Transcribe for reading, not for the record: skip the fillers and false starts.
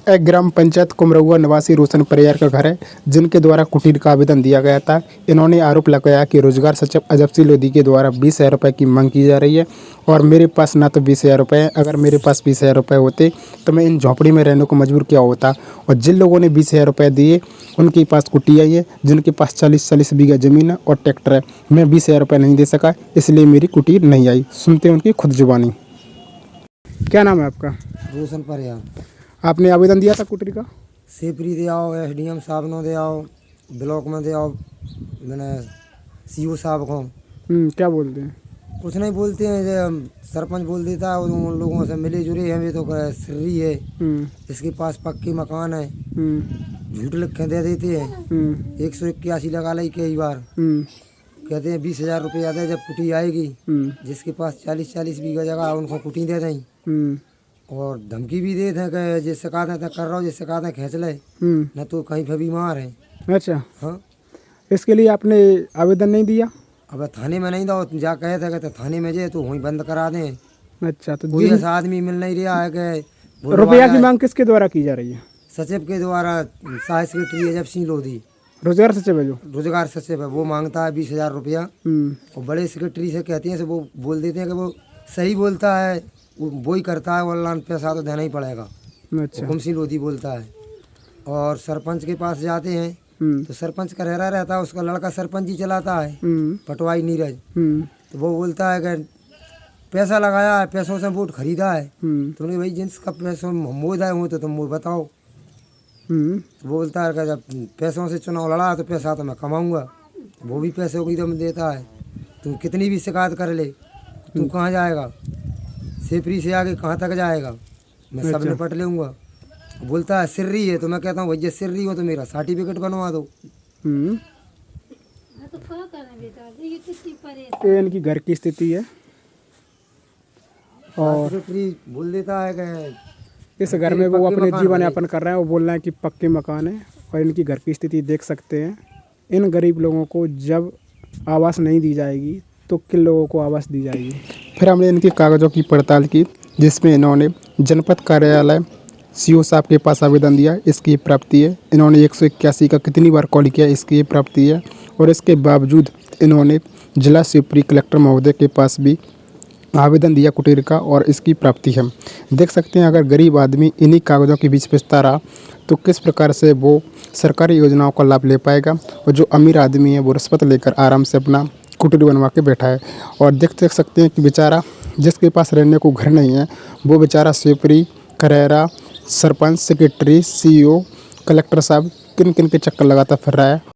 एक ग्राम पंचायत कुमरौआ निवासी रोशन परियार का घर है, जिनके द्वारा कुटीर का आवेदन दिया गया था। इन्होंने आरोप लगाया कि रोजगार सचिव अजब सिंह लोधी के द्वारा 20,000 रुपये की मांग की जा रही है और मेरे पास ना तो 20,000 रुपये हैं। अगर मेरे पास 20,000 रुपये होते तो मैं इन झोंपड़ी में रहने को मजबूर क्या होता। और जिन लोगों ने 20,000 रुपये दिए उनके पास कुटिया है, जिनके पास 40 बीघा ज़मीन है और ट्रैक्टर है। मैं 20,000 रुपये नहीं दे सका, इसलिए मेरी कुटीर नहीं आई। सुनते हैं उनकी खुद जुबानी। क्या नाम है आपका? रोशन परियार। आपने आवेदन दिया था कुटीर का? सेपरी दे आओ, SDM साहब नो दे आओ, ब्लॉक में दे आओ, मैंने CO साहब को। क्या बोलते हैं? कुछ नहीं बोलते हैं, सरपंच बोल देता है उन लोगों से मिले जुले हैं। वे तो श्री है, इसके पास पक्के मकान है, झूठ लिख के दे देते हैं। 181 लगा ली कई बार। कहते हैं 20,000 रुपया दे जब कुटी आएगी। जिसके पास 40 बीघा जगह है उनको कुटी दे दें। और धमकी भी दे दें कि जिससे कहते हैं कर रहा हो, जिससे कहते हैं खींच ले, न तो कहीं पर बीमार है। अच्छा, हाँ, इसके लिए आपने आवेदन नहीं दिया? अब थाने में नहीं दो, जा कहे थे कहते थाने में जाए तो वहीं बंद करा दें। अच्छा, तो कोई ऐसा आदमी मिल नहीं रहा है कि रुपया की मांग किसके द्वारा की जा रही है? सचिव के द्वारा। सहायक सेक्रेटरी अजब सिंह लोधी, रोजगार सचिव है जो रोजगार सचिव है, वो मांगता है 20,000 रुपया। और बड़े सेक्रेटरी से कहती हैं से वो बोल देते हैं कि वो सही बोलता है, वो ही करता है, ऑनलाइन पैसा तो देना ही पड़ेगा। अच्छा, हुकुम सिंह लोधी बोलता है। और सरपंच के पास जाते हैं तो सरपंच का रहता है, उसका लड़का सरपंच ही चलाता है, पटवाई नीरज। तो वो बोलता है कि पैसा लगाया है, पैसों से वोट खरीदा है। तो भाई जिनका पैसों मोदा है वो तो तुम वो बताओ। तो बोलता है कि जब पैसों से चुनाव लड़ा तो पैसा तो मैं कमाऊंगा। वो भी पैसों की दम देता है। तू कितनी भी शिकायत कर ले, तू कहाँ जाएगा? सेपरी से आगे कहाँ तक जाएगा? मैं सब निपट लूँगा। बोलता है सिर्री है, तो मैं कहता हूँ भैया सिर्री हो तो मेरा सर्टिफिकेट बनवा दो। ये इनकी घर की स्थिति है। और बोल देता है कि इस घर में वो अपने जीवन यापन कर रहे हैं। वो बोल रहे हैं कि पक्के मकान है। और इनकी घर की स्थिति देख सकते हैं। इन गरीब लोगों को जब आवास नहीं दी जाएगी तो किन लोगों को आवास दी जाएगी? फिर हमने इनके कागज़ों की पड़ताल की, जिसमें इन्होंने जनपद कार्यालय CO साहब के पास आवेदन दिया, इसकी प्राप्ति है। इन्होंने 181 का कितनी बार कॉल किया, इसकी प्राप्ति है। और इसके बावजूद इन्होंने जिला शिवपुरी कलेक्टर महोदय के पास भी आवेदन दिया कुटीर का, और इसकी प्राप्ति है। देख सकते हैं अगर गरीब आदमी इन्हीं कागज़ों के बीच पिसता रहा तो किस प्रकार से वो सरकारी योजनाओं का लाभ ले पाएगा। और जो अमीर आदमी है वो रिश्वत लेकर आराम से अपना कुटीर बनवा के बैठा है। और देख सकते हैं कि बेचारा जिसके पास रहने को घर नहीं है वो बेचारा Shivpuri, Karera, sarpanch, secretary, CO, collector साहब किन किन के चक्कर लगाता फिर रहा है।